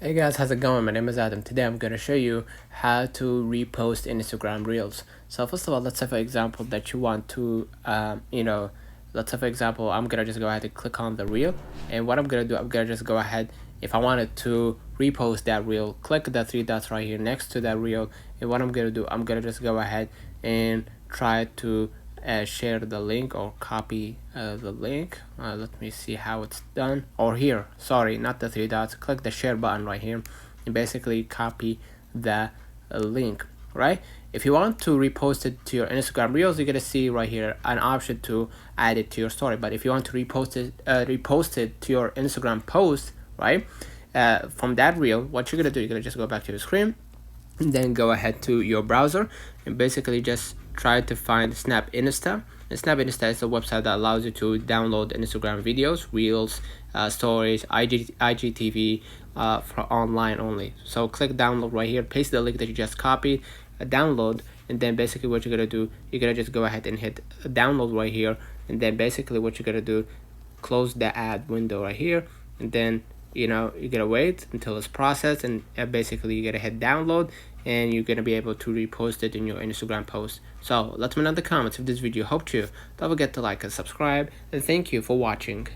Hey guys, how's it going? My name is Adam. Today I'm going to show you how to repost Instagram Reels. So first of all, let's say for example that you want to, let's say for example, I'm going to just go ahead and click on the reel. And what I'm going to do, I'm going to just go ahead, if I wanted to repost that reel, click the three dots right here next to that reel. And what I'm going to do, I'm going to just go ahead and try to share the link or copy the link. Let me see how it's done. Or here, sorry, not the three dots, click the share button right here and basically copy the link, right? If you want to repost it to your Instagram Reels, you're gonna see right here an option to add it to your story. But if you want to repost it to your Instagram post, right, from that reel, what you're gonna do, you're gonna just go back to your screen and then go ahead to your browser and basically just try to find Snap Insta. And Snap Insta is a website that allows you to download Instagram videos, Reels, stories, IGTV for online only. So click download right here, paste the link that you just copied, download, and then basically what you're gonna do, you're gonna just go ahead and hit download right here, and then basically what you're gonna do, close the ad window right here, and then you're gonna wait until it's processed, and basically you're gonna hit download and you're gonna be able to repost it in your Instagram post. So let me know in the comments if this video helped you. Don't forget to like and subscribe, and thank you for watching.